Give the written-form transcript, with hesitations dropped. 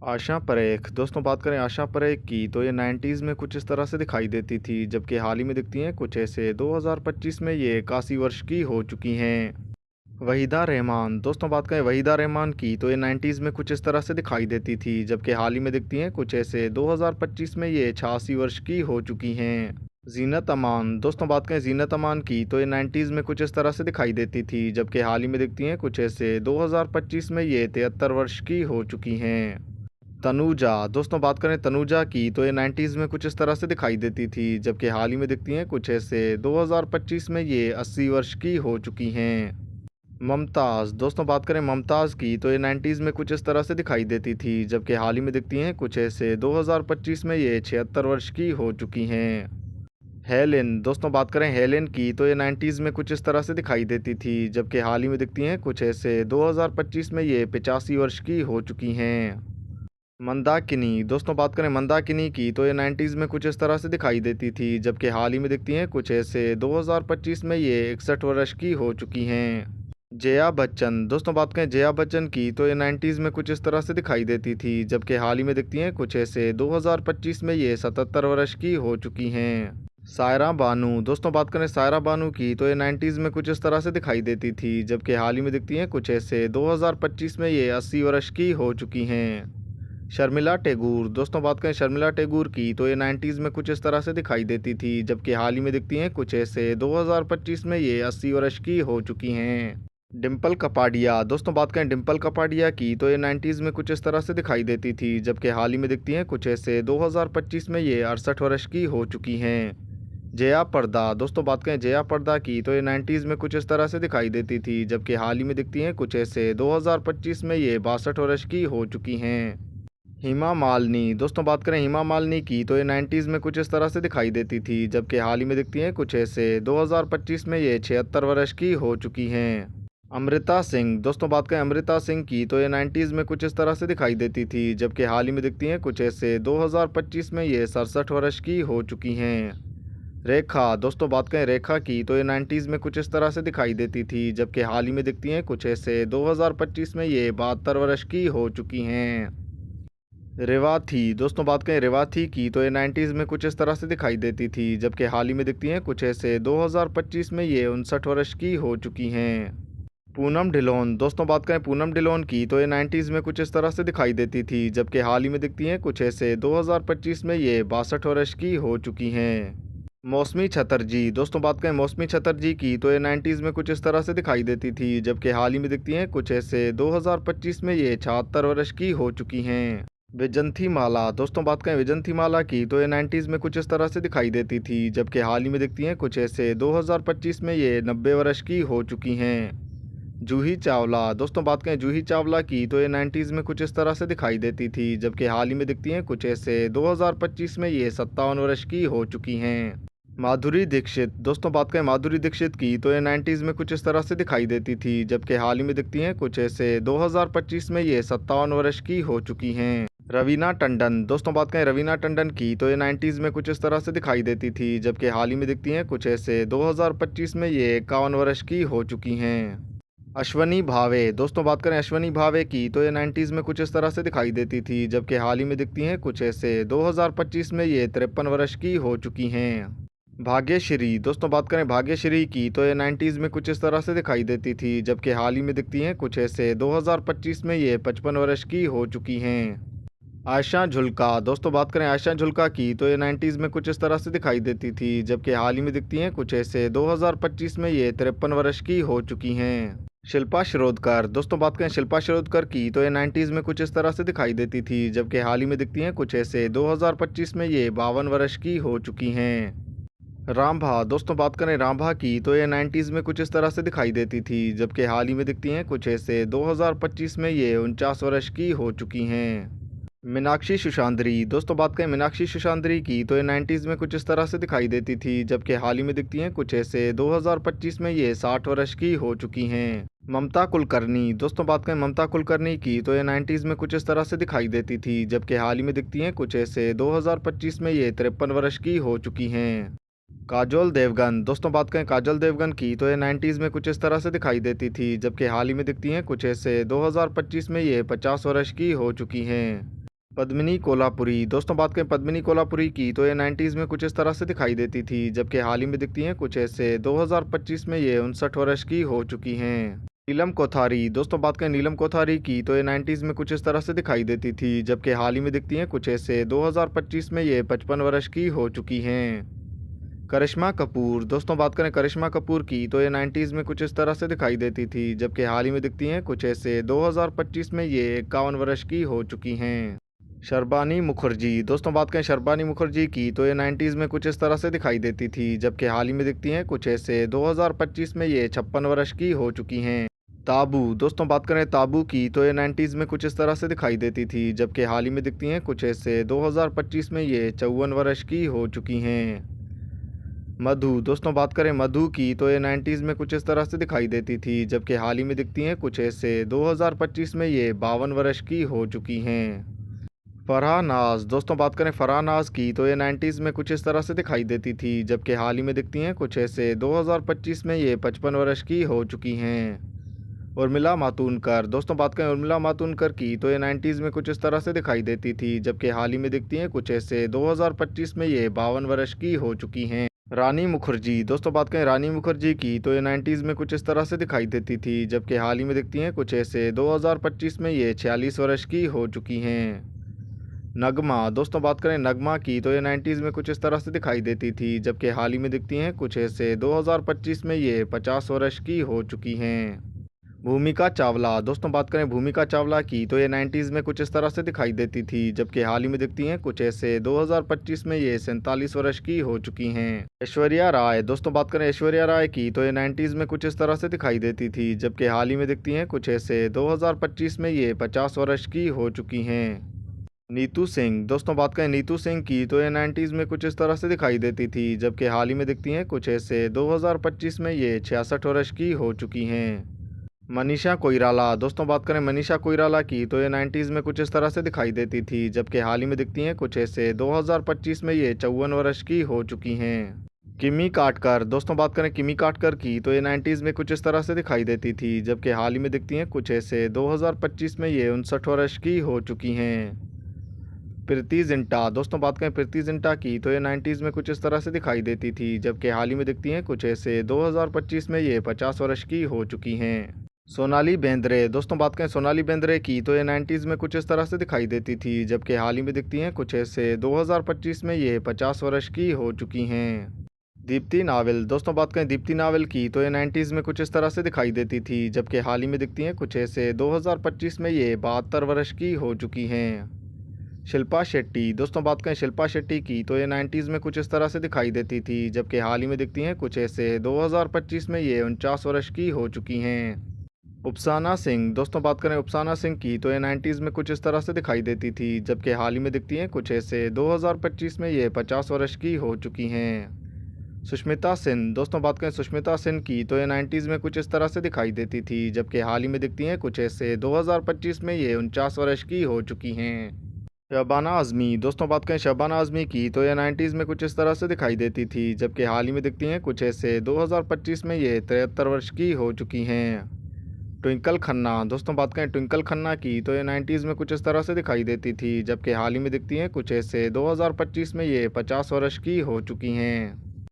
आशा परेख दोस्तों बात करें आशा परेख की तो ये 90s में कुछ इस तरह से दिखाई देती थी, जबकि हाल ही में दिखती हैं कुछ ऐसे। 2025 में ये 81 वर्ष की हो चुकी हैं। वहीदा रहमान दोस्तों बात करें वहीदा रहमान की तो ये 90s में कुछ इस तरह से दिखाई देती थी, जबकि हाल ही में दिखती हैं कुछ ऐसे। 2025 में ये 86 वर्ष की हो चुकी हैं। जीनत अमान दोस्तों बात करें जीनत अमान की तो ये 90s में कुछ इस तरह से दिखाई देती थी, जबकि हाल ही में दिखती हैं कुछ ऐसे। 2025 में ये 73 वर्ष की हो चुकी हैं। तनुजा दोस्तों बात करें तनुजा की तो ये 90s में कुछ इस तरह से दिखाई देती थी, जबकि हाल ही में दिखती हैं कुछ ऐसे। 2025 में ये 80 वर्ष की हो चुकी हैं। ममताज़ दोस्तों बात करें ममताज़ की तो ये 90s में कुछ इस तरह से दिखाई देती थी, जबकि हाल ही में दिखती हैं कुछ ऐसे। 2025 में ये 76 वर्ष की हो चुकी हैं। हेलेन दोस्तों बात करें हेलेन की तो ये 90s में कुछ इस तरह से दिखाई देती थी, जबकि हाल ही में दिखती हैं कुछ ऐसे। 2025 में ये 85 वर्ष की हो चुकी हैं। मंदाकिनी दोस्तों बात करें मंदाकिनी की तो ये 90s में कुछ इस तरह से दिखाई देती थी, जबकि हाल ही में दिखती हैं कुछ ऐसे। 2025 में ये 61 वर्ष की हो चुकी हैं। जया बच्चन दोस्तों बात करें जया बच्चन की तो ये 90s में कुछ इस तरह से दिखाई देती थी, जबकि हाल ही में दिखती हैं कुछ ऐसे। 2025 में ये 77 वर्ष की हो चुकी हैं। सायरा बानू दोस्तों बात करें सायरा बानू की तो ये 90s में कुछ इस तरह से दिखाई देती थी, जबकि हाल ही में दिखती हैं कुछ ऐसे। 2025 में ये 80 वर्ष की हो चुकी हैं। शर्मिला टैगोर दोस्तों बात करें शर्मिला टैगोर की तो ये 90s में कुछ इस तरह से दिखाई देती थी, जबकि हाल ही में दिखती हैं कुछ ऐसे। 2025 में ये 80 वर्ष की हो चुकी हैं। डिम्पल कपाडिया दोस्तों बात करें डिम्पल कपाडिया की तो ये 90s में कुछ इस तरह से दिखाई देती थी, जबकि हाल ही में दिखती हैं कुछ ऐसे। 2025 में ये 68 वर्ष की हो चुकी हैं। जया प्रदा दोस्तों बात करें जया प्रदा की तो ये 90s में कुछ इस तरह से दिखाई देती थी, जबकि हाल ही में दिखती हैं कुछ ऐसे। 2025 में ये 62 वर्ष की हो चुकी हैं। हेमा मालिनी दोस्तों बात करें हेमा मालिनी की तो ये 90s में कुछ इस तरह से दिखाई देती थी, जबकि हाल ही में दिखती हैं कुछ ऐसे। 2025 में ये 76 वर्ष की हो चुकी हैं। अमृता सिंह दोस्तों बात करें अमृता सिंह की तो ये 90s में कुछ इस तरह से दिखाई देती थी, जबकि हाल ही में दिखती हैं कुछ ऐसे। 2025 में ये 67 वर्ष की हो चुकी हैं। रेखा दोस्तों बात करें रेखा की तो ये 90s में कुछ इस तरह से दिखाई देती थी, जबकि हाल ही में दिखती हैं कुछ ऐसे। 2025 में ये 72 वर्ष की हो चुकी हैं। रेवाथी दोस्तों बात करें रेवाथी की तो ये 90s में कुछ इस तरह से दिखाई देती थी, जबकि हाल ही में दिखती हैं कुछ ऐसे। 2025 में ये 59 वर्ष की हो चुकी हैं। पूनम ढिलोन दोस्तों बात करें पूनम ढिलोन की तो ये 90s में कुछ इस तरह से दिखाई देती थी, जबकि हाल ही में दिखती हैं कुछ ऐसे। 2025 में ये 62 वर्ष की हो चुकी हैं। मौसमी छतरजी दोस्तों बात करें मौसमी छतरजी की तो ये 90s में कुछ इस तरह से दिखाई देती थी, जबकि हाल ही में दिखती हैं कुछ ऐसे। 2025 में ये 76 वर्ष की हो चुकी हैं। वैजंती माला दोस्तों बात करें वैजंती माला की तो ये 90s में कुछ इस तरह से दिखाई देती थी, जबकि हाल ही में दिखती हैं कुछ ऐसे। 2025 में ये 90 वर्ष की हो चुकी हैं। जूही चावला दोस्तों बात करें जूही चावला की तो ये 90s में कुछ इस तरह से दिखाई देती थी, जबकि हाल ही में दिखती हैं कुछ ऐसे। 2025 में ये 57 वर्ष की हो चुकी हैं। माधुरी दीक्षित दोस्तों बात करें माधुरी दीक्षित की तो ये 90s में कुछ इस तरह से दिखाई देती थी, जबकि हाल ही में दिखती हैं कुछ ऐसे। 2025 में ये 57 वर्ष की हो चुकी हैं। रवीना टंडन दोस्तों बात करें रवीना टंडन की तो ये 90s में कुछ इस तरह से दिखाई देती थी, जबकि हाल ही में दिखती हैं कुछ ऐसे। 2025 में ये 51 वर्ष की हो चुकी हैं। अश्वनी भावे दोस्तों बात करें अश्वनी भावे की तो ये 90s में कुछ इस तरह से दिखाई देती थी, जबकि हाल ही में दिखती हैं कुछ ऐसे। 2025 में ये 53 वर्ष की हो चुकी हैं। भाग्यश्री दोस्तों बात करें भाग्यश्री की तो ये 90s में कुछ इस तरह से दिखाई देती थी, जबकि हाल ही में दिखती हैं कुछ ऐसे। 2025 में ये 55 वर्ष की हो चुकी हैं। आयशा झुल्का दोस्तों बात करें आयशा झुल्का की तो ये 90s में कुछ इस तरह से दिखाई देती थी, जबकि हाल ही में दिखती हैं कुछ ऐसे। 2025 में ये 53 वर्ष की हो चुकी हैं। शिल्पा शिरोडकर दोस्तों बात करें शिल्पा शिरोडकर की तो ये 90s में कुछ इस तरह से दिखाई देती थी, जबकि हाल ही में दिखती हैं कुछ ऐसे। 2025 में ये 52 वर्ष की हो चुकी हैं। रामभा दोस्तों बात करें रामभा की तो ये 90s में कुछ इस तरह से दिखाई देती थी, जबकि हाल ही में दिखती हैं कुछ ऐसे। 2025 में ये 49 वर्ष की हो चुकी हैं। मीनाक्षी सुशांद्री दोस्तों बात करें मीनाक्षी सुशांद्री की तो ये 90s में कुछ इस तरह से दिखाई देती थी, जबकि हाल ही में दिखती हैं कुछ ऐसे। 2025 में ये 60 वर्ष की हो चुकी हैं। ममता कुलकर्णी दोस्तों बात करें ममता कुलकर्णी की तो ये 90s में कुछ इस तरह से दिखाई देती थी, जबकि हाल ही में दिखती हैं कुछ ऐसे। 2025 में ये 53 वर्ष की हो चुकी हैं। काजोल देवगन दोस्तों बात करें काजोल देवगन की तो ये 90s में कुछ इस तरह से दिखाई देती थी, जबकि हाल ही में दिखती हैं कुछ ऐसे। 2025 में ये 50 वर्ष की हो चुकी हैं। पद्मिनी कोल्हापुरी। दोस्तों बात करें पद्मिनी कोल्हापुरी की तो ये 90s में कुछ इस तरह से दिखाई देती थी, जबकि हाल ही में दिखती हैं कुछ ऐसे। 2025 में ये 59 वर्ष की हो चुकी हैं। नीलम कोठारी। दोस्तों बात करें नीलम कोठारी की तो ये 90s में कुछ इस तरह से दिखाई देती थी, जबकि हाल ही में दिखती हैं कुछ ऐसे। 2025 में ये 55 वर्ष की हो चुकी हैं। करिश्मा कपूर। दोस्तों बात करें करिश्मा कपूर की तो ये 90s में कुछ इस तरह से दिखाई देती थी, जबकि हाल ही में दिखती हैं कुछ ऐसे। 2025 में ये 51 वर्ष की हो चुकी हैं। शर्बानी मुखर्जी। दोस्तों बात करें शर्बानी मुखर्जी की तो ये 90s में कुछ इस तरह से दिखाई देती थी, जबकि हाल ही में दिखती हैं कुछ ऐसे। 2025 में ये 56 वर्ष की हो चुकी हैं। ताबू। दोस्तों बात करें ताबू की तो ये 90s में कुछ इस तरह से दिखाई देती थी, जबकि हाल ही में दिखती हैं कुछ ऐसे। 2025 में ये 54 वर्ष की हो चुकी हैं। मधु। दोस्तों बात करें मधु की तो ये 90s में कुछ इस तरह से दिखाई देती थी, जबकि हाल ही में दिखती हैं कुछ ऐसे। 2025 में ये 52 वर्ष की हो चुकी हैं। फरहा नाज। दोस्तों बात करें फरहा नाज की तो ये 90s में कुछ इस तरह से दिखाई देती थी, जबकि हाल ही में दिखती हैं कुछ ऐसे। 2025 में ये 55 वर्ष की हो चुकी हैं। उर्मिला मातोंडकर। दोस्तों बात करें उर्मिला मातोंडकर की तो ये 90s में कुछ इस तरह से दिखाई देती थी, जबकि हाल ही में दिखती हैं कुछ ऐसे। 2025 में ये 52 वर्ष की हो चुकी हैं। रानी मुखर्जी। दोस्तों बात करें रानी मुखर्जी की तो ये 90s में कुछ इस तरह से दिखाई देती थी, जबकि हाल ही में दिखती हैं कुछ ऐसे। 2025 में ये 46 वर्ष की हो चुकी हैं। नगमा। दोस्तों बात करें नगमा की तो ये 90s में कुछ इस तरह से दिखाई देती थी, जबकि हाल ही में दिखती हैं कुछ ऐसे। 2025 में ये 50 वर्ष की हो चुकी हैं। भूमिका चावला। दोस्तों बात करें भूमिका चावला की तो ये 90s में कुछ इस तरह से दिखाई देती थी, जबकि हाल ही में दिखती हैं कुछ ऐसे। 2025 में ये 47 वर्ष की हो चुकी हैं। ऐश्वर्या राय। दोस्तों बात करें ऐश्वर्या राय की तो ये 90s में कुछ इस तरह से दिखाई देती थी, जबकि हाल ही में दिखती हैं कुछ ऐसे। 2025 में ये 50 वर्ष की हो चुकी हैं। नीतू सिंह। दोस्तों बात करें नीतू सिंह की तो ये 90s में कुछ इस तरह से दिखाई देती थी, जबकि हाल ही में दिखती हैं कुछ ऐसे। 2025 में ये 66 वर्ष की हो चुकी हैं। मनीषा कोइराला। दोस्तों बात करें मनीषा कोइराला की तो ये 90s में कुछ इस तरह से दिखाई देती थी, जबकि हाल ही में दिखती हैं कुछ ऐसे। 2025 में ये 54 वर्ष की हो चुकी हैं। किमी काटकर। दोस्तों बात करें किमी काटकर की तो ये 90s में कुछ इस तरह से दिखाई देती थी, जबकि हाल ही में दिखती हैं कुछ ऐसे। 2025 में ये 59 वर्ष की हो चुकी हैं। प्रीति जिंटा। दोस्तों बात करें प्रीति जिंटा की तो ये 90s में कुछ इस तरह से दिखाई देती थी, जबकि हाल ही में दिखती हैं कुछ ऐसे। 2025 में ये 50 वर्ष की हो चुकी हैं। सोनाली बेंद्रे। दोस्तों बात करें सोनाली बेंद्रे की तो ये 90s में कुछ इस तरह से दिखाई देती थी, जबकि हाल ही में दिखती हैं कुछ ऐसे। 2025 में ये 50 वर्ष की हो चुकी हैं। दीप्ति नावल। दोस्तों बात करें दीप्ति नावल की तो ये 90s में कुछ इस तरह से दिखाई देती थी, जबकि हाल ही में दिखती हैं कुछ ऐसे। 2025 में ये 72 वर्ष की हो चुकी हैं। शिल्पा शेट्टी। दोस्तों बात करें शिल्पा शेट्टी की तो ये 90s में कुछ इस तरह से दिखाई देती थी, जबकि हाल ही में दिखती हैं कुछ ऐसे। 2025 में ये 49 वर्ष की हो चुकी हैं। उपसाना सिंह। दोस्तों बात करें उपसाना सिंह की तो ये 90s में कुछ इस तरह से दिखाई देती थी, जबकि हाल ही में दिखती हैं कुछ ऐसे। 2025 में ये 50 वर्ष की हो चुकी हैं। सुष्मिता सेन। दोस्तों बात करें सुष्मिता सेन की तो ये 90s में कुछ इस तरह से दिखाई देती थी, जबकि हाल ही में दिखती हैं कुछ ऐसे। 2025 में ये 49 वर्ष की हो चुकी हैं। शबाना आज़मी। दोस्तों बात करें शबाना आज़मी की तो ये 90s में कुछ इस तरह से दिखाई देती थी, जबकि हाल ही में दिखती हैं कुछ ऐसे। 2025 में ये 73 वर्ष की हो चुकी हैं। ट्विंकल खन्ना। दोस्तों बात करें ट्विंकल खन्ना की तो ये 90s में कुछ इस तरह से दिखाई देती थी, जबकि हाल ही में दिखती हैं कुछ ऐसे। 2025 में ये 50 वर्ष की हो चुकी हैं।